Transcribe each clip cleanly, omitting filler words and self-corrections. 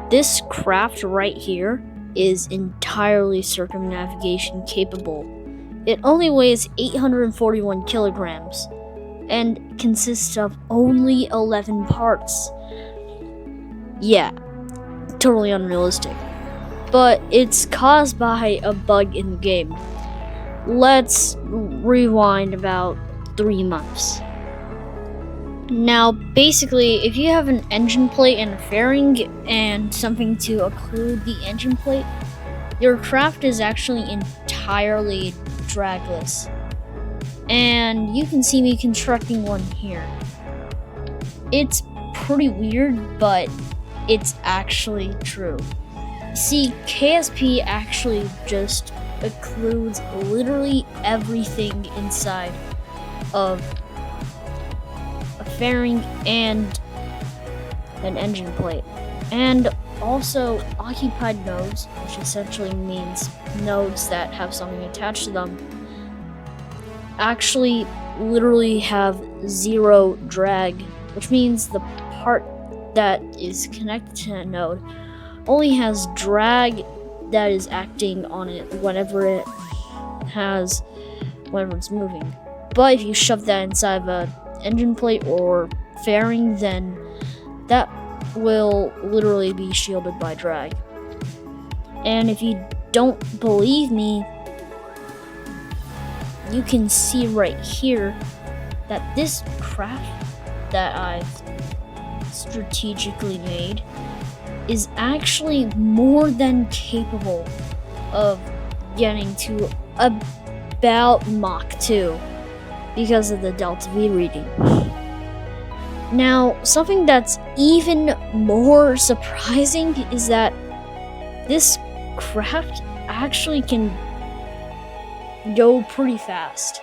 This craft right here is entirely circumnavigation capable. It only weighs 841 kilograms and consists of only 11 parts. Yeah, totally unrealistic. But it's caused by a bug in the game. Let's rewind about 3 months. Now, basically, if you have an engine plate and a fairing and something to occlude the engine plate, your craft is actually entirely dragless. And you can see me constructing one here. It's pretty weird, but it's actually true. See, KSP actually just occludes literally everything inside of a fairing and an engine plate. And also occupied nodes, which essentially means nodes that have something attached to them, actually literally have 0 drag, which means the part that is connected to that node only has drag that is acting on it whenever it's moving. But if you shove that inside of a engine plate or fairing, then that will literally be shielded by drag. And if you don't believe me, you can see right here that this craft that I've strategically made is actually more than capable of getting to about Mach 2 because of the delta V reading. Now, something that's even more surprising is that this craft actually can go pretty fast.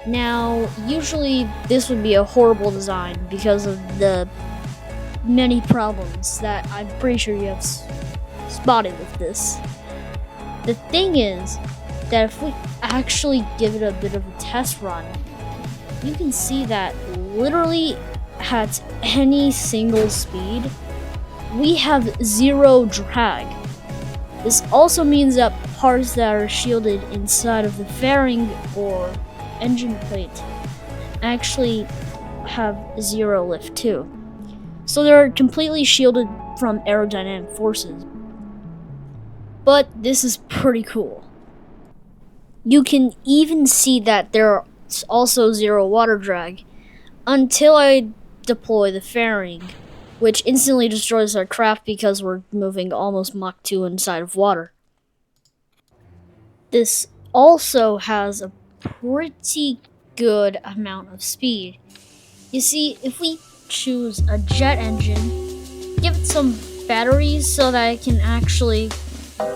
Now, usually this would be a horrible design because of the many problems that I'm pretty sure you have spotted with this. The thing is that if we actually give it a bit of a test run, you can see that literally at any single speed, we have 0 drag. This also means that parts that are shielded inside of the fairing or engine plate actually have 0 lift too. So they're completely shielded from aerodynamic forces. But this is pretty cool. You can even see that there's also 0 water drag until I deploy the fairing, which instantly destroys our craft because we're moving almost Mach 2 inside of water. This also has a pretty good amount of speed. You see, if we choose a jet engine, give it some batteries so that it can actually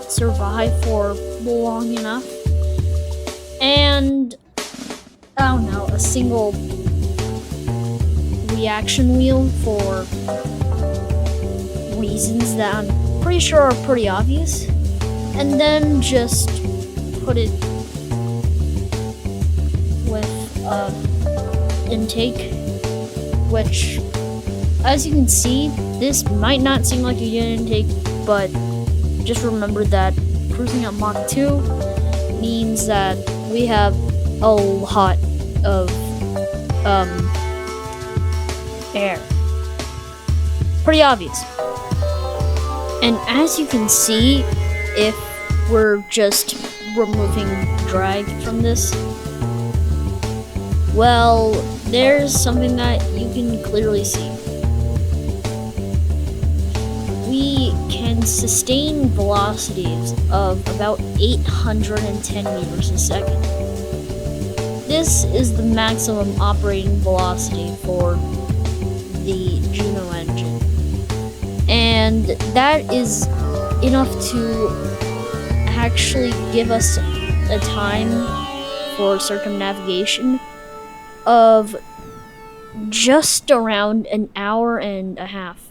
survive for long enough, and I don't know, a single reaction wheel for reasons that I'm pretty sure are pretty obvious, and then just put it with intake, which, as you can see, this might not seem like a unit intake, but just remember that cruising at Mach 2 means that we have a lot of air. Pretty obvious. And as you can see, if we're just removing drag from this, well, there's something that you can clearly see. We can sustain velocities of about 810 meters a second. This is the maximum operating velocity for the Chudnow engine. And that is enough to actually give us a time for circumnavigation of just around an hour and a half.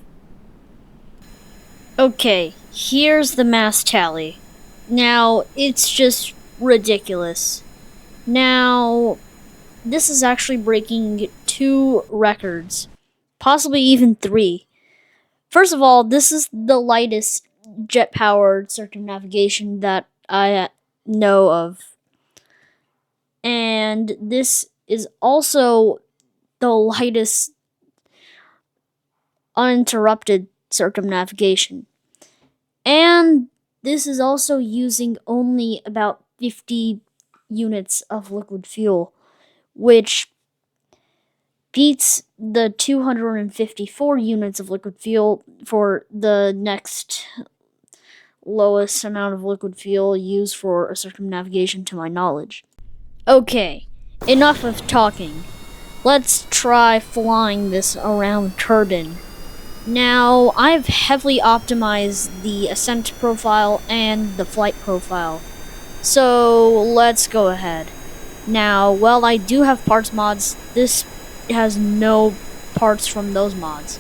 Okay, here's the mass tally. Now, it's just ridiculous. Now, this is actually breaking 2 records, possibly even 3. First of all, this is the lightest jet-powered circumnavigation that I know of. And this is also the lightest uninterrupted circumnavigation. And this is also using only about 50 units of liquid fuel, which beats the 254 units of liquid fuel for the next lowest amount of liquid fuel used for a circumnavigation to my knowledge. Okay, enough of talking. Let's try flying this around Kerbin. Now, I've heavily optimized the ascent profile and the flight profile, so let's go ahead. Now, while I do have parts mods, this has no parts from those mods.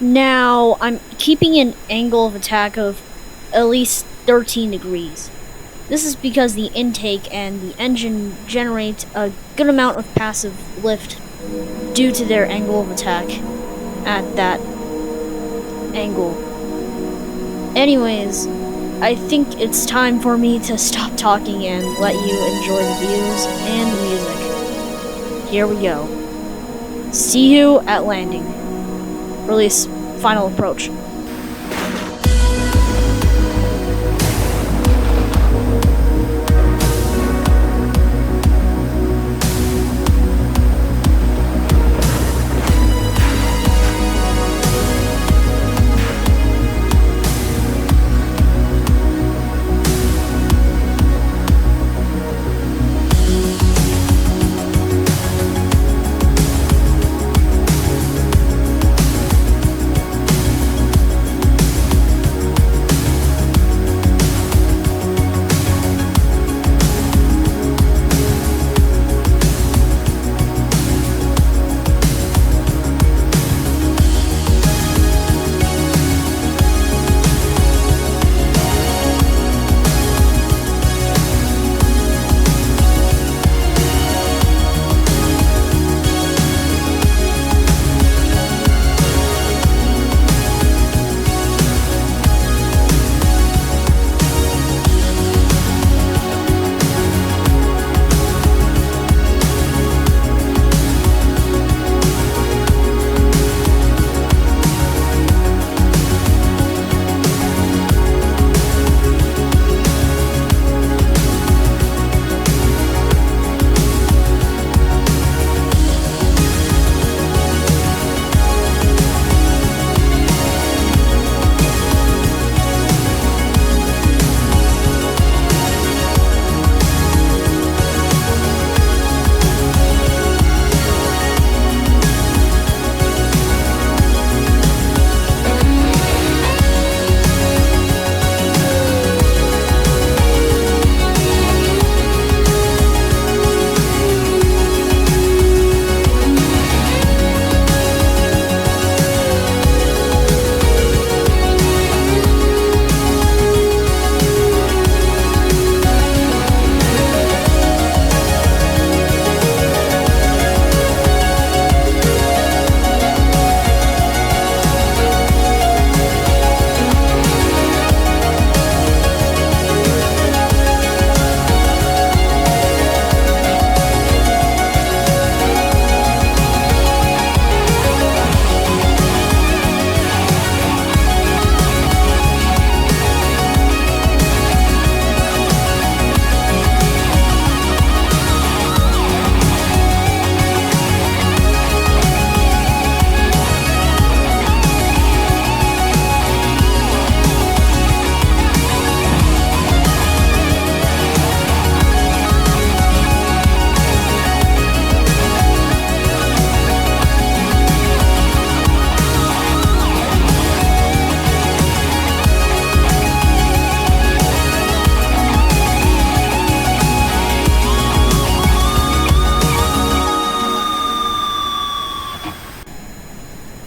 Now, I'm keeping an angle of attack of at least 13 degrees. This is because the intake and the engine generate a good amount of passive lift due to their angle of attack at that angle. Anyways, I think it's time for me to stop talking and let you enjoy the views and the music. Here we go. See you at landing. Release final approach.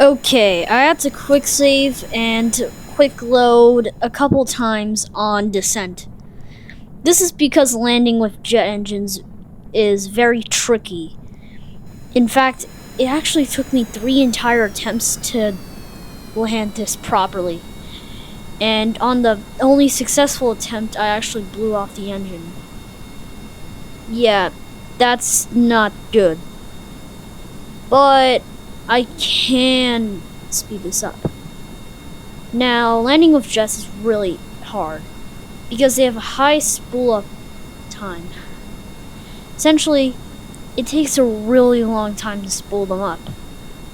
Okay, I had to quick save and quick load a couple times on descent. This is because landing with jet engines is very tricky. In fact, it actually took me 3 entire attempts to land this properly. And on the only successful attempt, I actually blew off the engine. Yeah, that's not good. But I can speed this up. Now, landing with jets is really hard because they have a high spool up time. Essentially, it takes a really long time to spool them up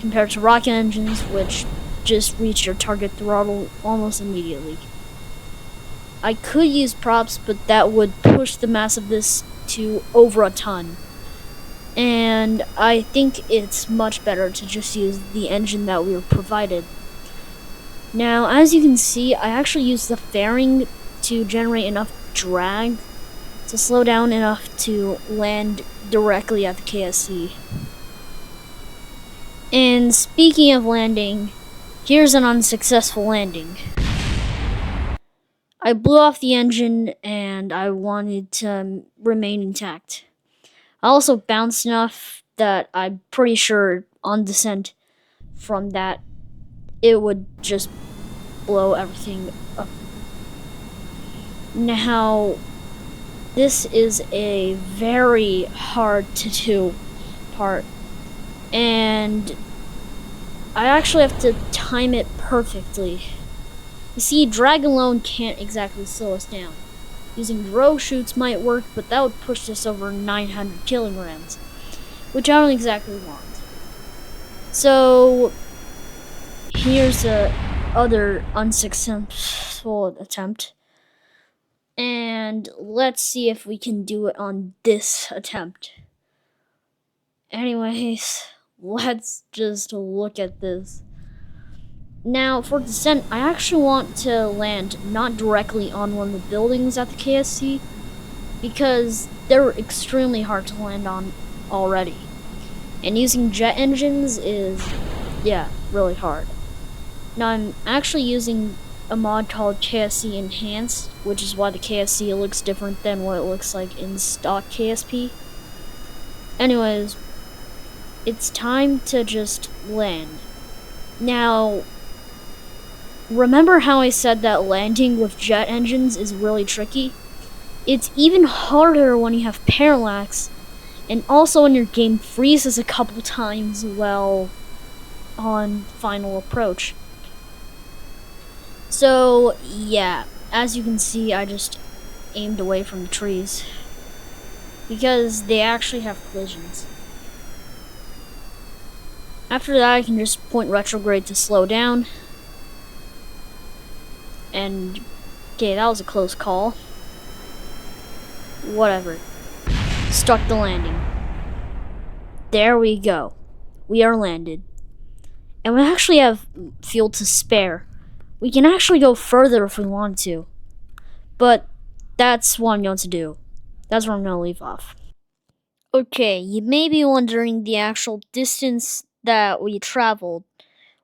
compared to rocket engines, which just reach your target throttle almost immediately. I could use props, but that would push the mass of this to over a ton. And I think it's much better to just use the engine that we were provided. Now, as you can see, I actually used the fairing to generate enough drag to slow down enough to land directly at the KSC. And speaking of landing, here's an unsuccessful landing. I blew off the engine and I wanted to remain intact. I also bounced enough that I'm pretty sure on descent from that it would just blow everything up. Now, this is a very hard to do part, and I actually have to time it perfectly. You see, drag alone can't exactly slow us down. Using drogue chutes might work, but that would push us over 900 kilograms, which I don't exactly want. So, here's a other unsuccessful attempt. And let's see if we can do it on this attempt. Anyways, let's just look at this. Now, for descent, I actually want to land not directly on one of the buildings at the KSC, because they're extremely hard to land on already. And using jet engines is, really hard. Now, I'm actually using a mod called KSC Enhanced, which is why the KSC looks different than what it looks like in stock KSP. Anyways, it's time to just land. Now, remember how I said that landing with jet engines is really tricky? It's even harder when you have parallax, and also when your game freezes a couple times while on final approach. So, yeah, as you can see, I just aimed away from the trees, because they actually have collisions. After that, I can just point retrograde to slow down. And, okay, that was a close call. Whatever. Stuck the landing. There we go. We are landed. And we actually have fuel to spare. We can actually go further if we want to. But that's what I'm going to do. That's where I'm going to leave off. Okay, you may be wondering the actual distance that we traveled.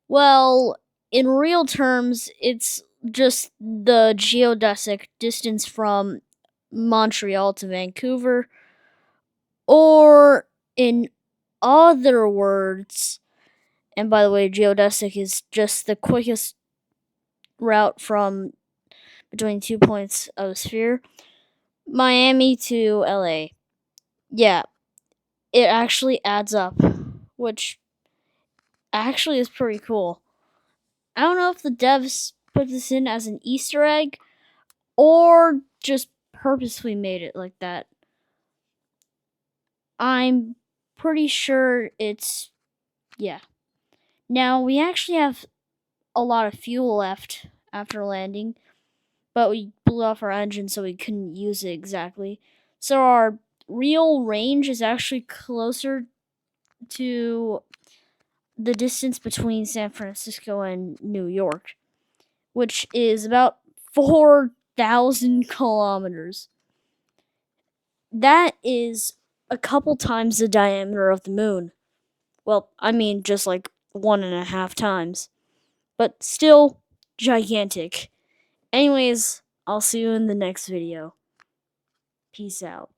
Well, in real terms, it's just the geodesic distance from Montreal to Vancouver. Or, in other words, and by the way, geodesic is just the quickest route from between 2 points of the sphere, Miami to LA. Yeah, it actually adds up, which actually is pretty cool. I don't know if the devs put this in as an Easter egg or just purposely made it like that. I'm pretty sure it's, yeah. Now, we actually have a lot of fuel left after landing, but we blew off our engine so we couldn't use it exactly. So our real range is actually closer to the distance between San Francisco and New York, which is about 4,000 kilometers. That is a couple times the diameter of the moon. Well, I mean, just like 1.5 times. But still gigantic. Anyways, I'll see you in the next video. Peace out.